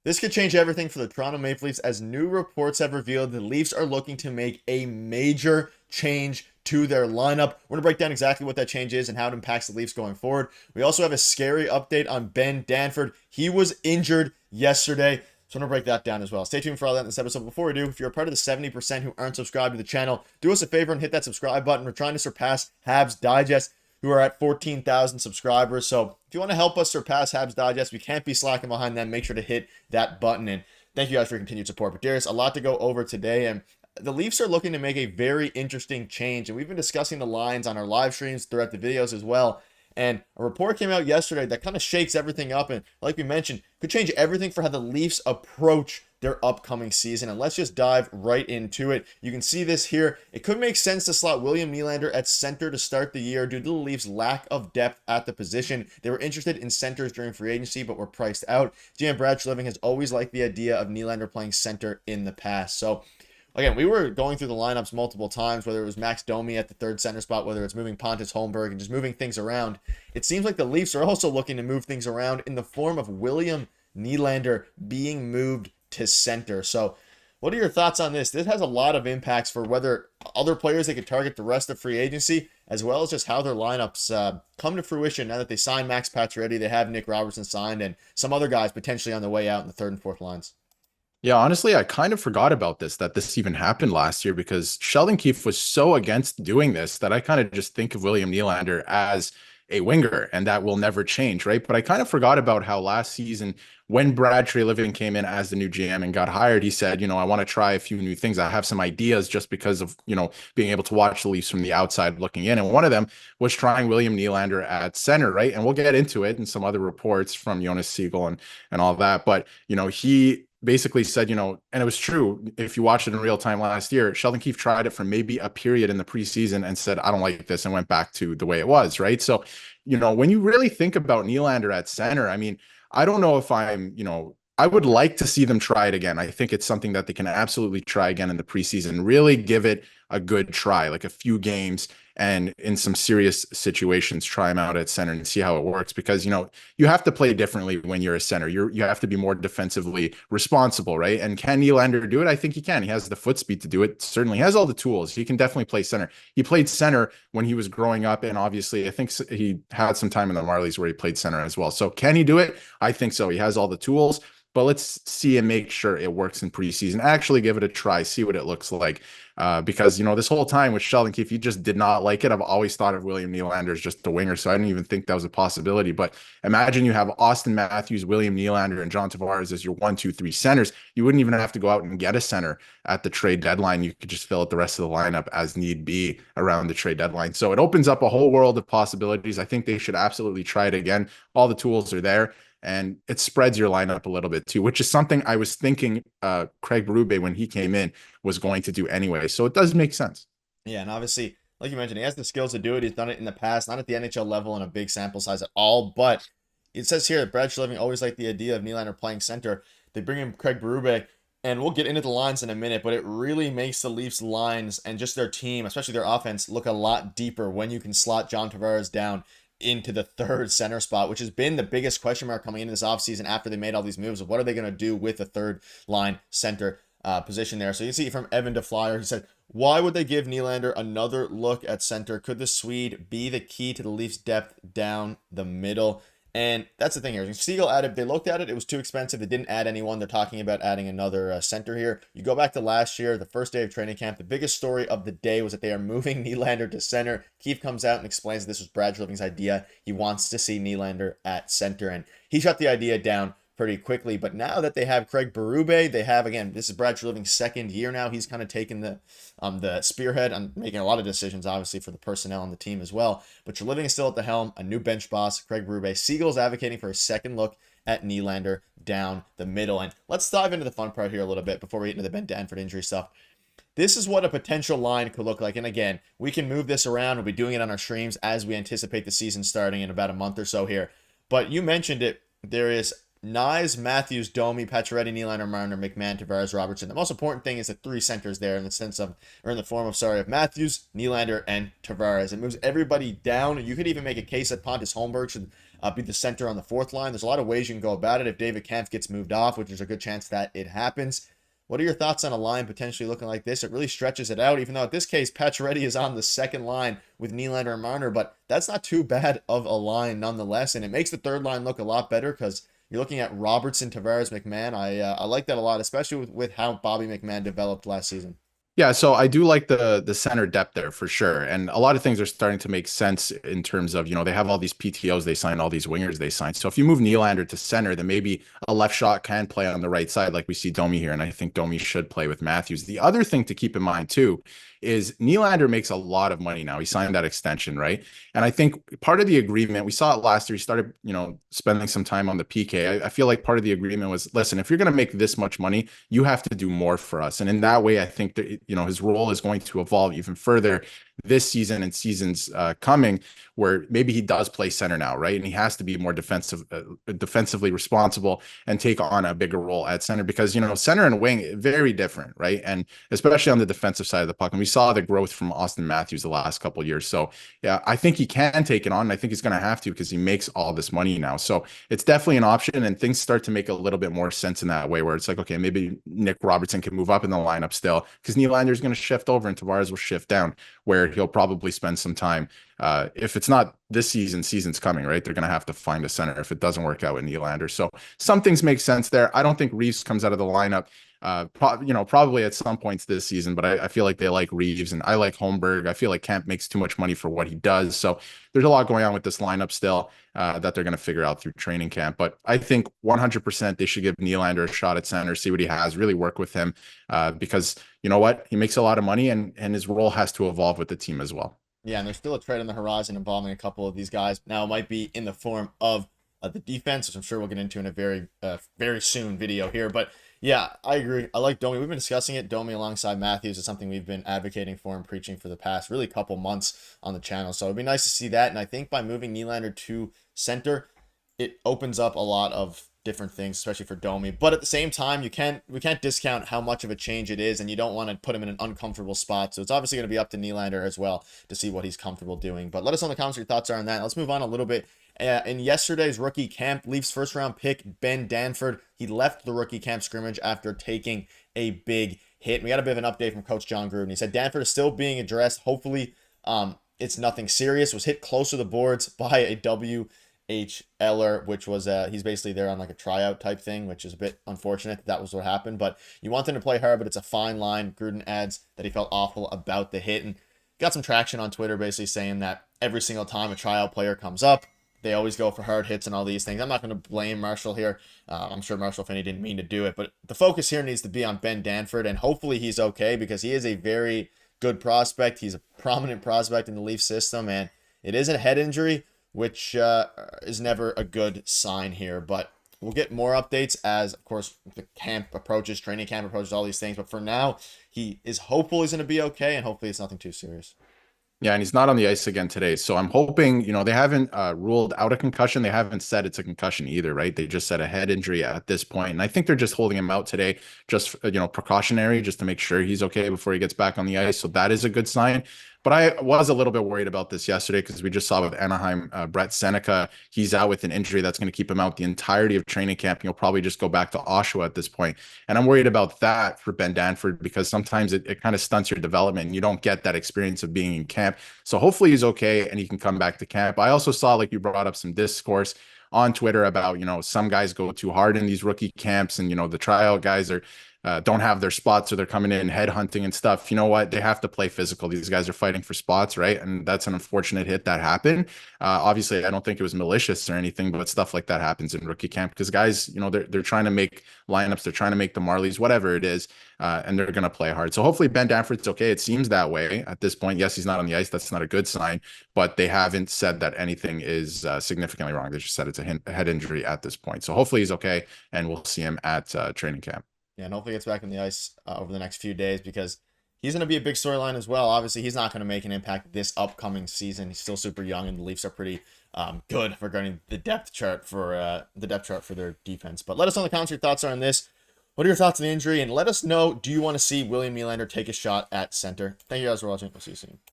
This could change everything for the Toronto Maple Leafs as new reports have revealed the Leafs are looking to make a major change to their lineup. We're going to break down exactly what that change is and how it impacts the Leafs going forward. We also have a scary update on Ben Danford. He was injured yesterday, so I'm going to break that down as well. Stay tuned for all that in this episode. Before we do, if you're a part of the 70% who aren't subscribed to the channel, do us a favor and hit that subscribe button. We're trying to surpass Habs Digest, who are at 14,000 subscribers. So if you want to help us surpass Habs Digest, we can't be slacking behind them. Make sure to hit that button. And thank you guys for your continued support. But Darius, a lot to go over today. And the Leafs are looking to make a very interesting change. And we've been discussing the lines on our live streams throughout the videos as well. And a report came out yesterday that kind of shakes everything up. And like we mentioned, could change everything for how the Leafs approach their upcoming season. And let's just dive right into it. You can see this here. It could make sense to slot William Nylander at center to start the year due to the Leafs' lack of depth at the position. They were interested in centers during free agency, but were priced out. GM Brad Treliving has always liked the idea of Nylander playing center in the past. So again, we were going through the lineups multiple times, whether it was Max Domi at the third center spot, whether it's moving Pontus Holmberg and just moving things around. It seems like the Leafs are also looking to move things around in the form of William Nylander being moved to center. So what are your thoughts on this? This has a lot of impacts for whether other players they could target the rest of free agency, as well as just how their lineups come to fruition now that they signed Max Pacioretty, they have Nick Robertson signed, and some other guys potentially on the way out in the third and fourth lines. Yeah, honestly, I kind of forgot about that this even happened last year because Sheldon Keefe was so against doing this that I kind of just think of William Nylander as a winger, and that will never change, right? But I kind of forgot about how last season, when Brad Treliving came in as the new GM and got hired, he said, I want to try a few new things. I have some ideas just because of, being able to watch the Leafs from the outside looking in. And one of them was trying William Nylander at center, right? And we'll get into it and some other reports from Jonas Siegel and all that. But, he basically said, and it was true. If you watched it in real time last year, Sheldon Keefe tried it for maybe a period in the preseason and said, I don't like this, and went back to the way it was, right? So, when you really think about Nylander at center, I mean, I don't know if I would like to see them try it again. I think it's something that they can absolutely try again in the preseason, really give it a good try, like a few games, and in some serious situations, try him out at center and see how it works. Because, you have to play differently when you're a center. You have to be more defensively responsible, right? And can Nylander do it? I think he can. He has the foot speed to do it. Certainly has all the tools. He can definitely play center. He played center when he was growing up. And obviously, I think he had some time in the Marlies where he played center as well. So can he do it? I think so. He has all the tools. But let's see and make sure it works in preseason. Actually give it a try, see what it looks like. Because, this whole time with Sheldon Keefe, he just did not like it. I've always thought of William Nylander as just a winger, so I didn't even think that was a possibility. But imagine you have Austin Matthews, William Nylander, and John Tavares as your 1, 2, 3 centers. You wouldn't even have to go out and get a center at the trade deadline. You could just fill out the rest of the lineup as need be around the trade deadline. So it opens up a whole world of possibilities. I think they should absolutely try it again. All the tools are there. And it spreads your lineup a little bit too, which is something I was thinking Craig Berube, when he came in, was going to do anyway. So it does make sense. Yeah, and obviously, like you mentioned, he has the skills to do it. He's done it in the past, not at the NHL level in a big sample size at all. But it says here that Brad Treliving always liked the idea of Nylander playing center. They bring in Craig Berube, and we'll get into the lines in a minute, but it really makes the Leafs lines and just their team, especially their offense, look a lot deeper when you can slot John Tavares down into the third center spot, which has been the biggest question mark coming into this offseason after they made all these moves of what are they going to do with the third line center position there. So you see from Evan DeFlyer, he said, why would they give Nylander another look at center? Could the Swede be the key to the Leafs' depth down the middle? And that's the thing here. Siegel added, they looked at it. It was too expensive. They didn't add anyone. They're talking about adding another center here. You go back to last year, the first day of training camp. The biggest story of the day was that they are moving Nylander to center. Keefe comes out and explains that this was Brad Treliving's idea. He wants to see Nylander at center. And he shut the idea down pretty quickly. But now that they have Craig Berube, they have, again, this is Brad Treliving's second year now. He's kind of taken the spearhead on making a lot of decisions, obviously, for the personnel on the team as well. But Treliving is still at the helm, a new bench boss, Craig Berube. Siegel's advocating for a second look at Nylander down the middle. And let's dive into the fun part here a little bit before we get into the Ben Danford injury stuff. This is what a potential line could look like. And again, we can move this around. We'll be doing it on our streams as we anticipate the season starting in about a month or so here. But you mentioned it. There is Nyes, Matthews, Domi, Pacioretty, Nylander, Marner, McMahon, Tavares, Robertson. The most important thing is the three centers there in the form of Matthews, Nylander, and Tavares. It moves everybody down. You could even make a case that Pontus Holmberg should be the center on the fourth line. There's a lot of ways you can go about it if David Kampf gets moved off, which is a good chance that it happens. What are your thoughts on a line potentially looking like this? It really stretches it out, even though in this case, Pacioretty is on the second line with Nylander and Marner, but that's not too bad of a line nonetheless, and it makes the third line look a lot better because you're looking at Robertson, Tavares, McMahon. I like that a lot, especially with how Bobby McMahon developed last season. Yeah, so I do like the center depth there for sure. And a lot of things are starting to make sense in terms of, they have all these PTOs they signed, all these wingers they signed. So if you move Nylander to center, then maybe a left shot can play on the right side, like we see Domi here. And I think Domi should play with Matthews. The other thing to keep in mind too is Nylander makes a lot of money now. He signed that extension, right? And I think part of the agreement, we saw it last year, he started, spending some time on the PK. I feel like part of the agreement was, listen, if you're going to make this much money, you have to do more for us. And in that way, I think that, his role is going to evolve even further this season and seasons coming, where maybe he does play center now, right? And he has to be more defensively responsible and take on a bigger role at center because, center and wing, very different, right? And especially on the defensive side of the puck. And we saw the growth from Austin Matthews the last couple of years. So yeah, I think he can take it on. And I think he's going to have to because he makes all this money now. So it's definitely an option and things start to make a little bit more sense in that way where it's like, okay, maybe Nick Robertson can move up in the lineup still because Nylander is going to shift over and Tavares will shift down where he'll probably spend some time. If it's not this season's coming, right? They're going to have to find a center if it doesn't work out with Nylander. So some things make sense there. I don't think Reeves comes out of the lineup, probably at some points this season, but I feel like they like Reeves and I like Holmberg. I feel like Kemp makes too much money for what he does. So there's a lot going on with this lineup still that they're going to figure out through training camp. But I think 100% they should give Nylander a shot at center, see what he has, really work with him because you know what? He makes a lot of money and his role has to evolve with the team as well. Yeah, and there's still a trade on the horizon involving a couple of these guys. Now, it might be in the form of the defense, which I'm sure we'll get into in a very soon video here. But yeah, I agree. I like Domi. We've been discussing it. Domi alongside Matthews is something we've been advocating for and preaching for the past really couple months on the channel. So it'd be nice to see that. And I think by moving Nylander to center, it opens up a lot of different things, especially for Domi. But at the same time, we can't discount how much of a change it is, and you don't want to put him in an uncomfortable spot. So it's obviously going to be up to Nylander as well to see what he's comfortable doing. But let us know in the comments what your thoughts are on that. Let's move on a little bit. In yesterday's rookie camp, Leafs first round pick Ben Danford, he left the rookie camp scrimmage after taking a big hit. We got a bit of an update from Coach John Gruden. He said Danford is still being addressed. Hopefully, it's nothing serious. Was hit close to the boards by a WHLer, which was he's basically there on like a tryout type thing, which is a bit unfortunate. That was what happened, but you want them to play hard, but it's a fine line. Gruden adds that he felt awful about the hit and got some traction on Twitter basically saying that every single time a tryout player comes up, they always go for hard hits and all these things. I'm not going to blame Marshall here. I'm sure Marshall Finney didn't mean to do it, but the focus here needs to be on Ben Danford, and hopefully he's okay because he is a very good prospect. He's a prominent prospect in the Leaf system, and it is a head injury, which is never a good sign here. But we'll get more updates as, of course, the camp approaches, training camp approaches, all these things. But for now, he is hopeful he's going to be okay, and hopefully it's nothing too serious. Yeah, and he's not on the ice again today. So I'm hoping, they haven't ruled out a concussion. They haven't said it's a concussion either, right? They just said a head injury at this point. And I think they're just holding him out today, just, precautionary, just to make sure he's okay before he gets back on the ice. So that is a good sign. But I was a little bit worried about this yesterday because we just saw with Anaheim, Brett Seneca, he's out with an injury that's going to keep him out the entirety of training camp. He'll probably just go back to Oshawa at this point. And I'm worried about that for Ben Danford because sometimes it kind of stunts your development and you don't get that experience of being in camp. So hopefully he's okay and he can come back to camp. I also saw, like you brought up, some discourse on Twitter about, some guys go too hard in these rookie camps and, the tryout guys are don't have their spots, so they're coming in headhunting and stuff. You know what? They have to play physical. These guys are fighting for spots, right? And that's an unfortunate hit that happened. Obviously, I don't think it was malicious or anything, but stuff like that happens in rookie camp because guys, they're trying to make lineups, they're trying to make the Marlies, whatever it is, and they're going to play hard. So hopefully Ben Danford's okay. It seems that way at this point. Yes, he's not on the ice. That's not a good sign, but they haven't said that anything is significantly wrong. They just said it's a head injury at this point. So hopefully he's okay, and we'll see him at training camp. Yeah, and hopefully he gets back on the ice over the next few days because he's going to be a big storyline as well. Obviously, he's not going to make an impact this upcoming season. He's still super young, and the Leafs are pretty good regarding the depth chart for their defense. But let us know in the comments what your thoughts are on this. What are your thoughts on the injury? And let us know, do you want to see William Nylander take a shot at center? Thank you guys for watching. We'll see you soon.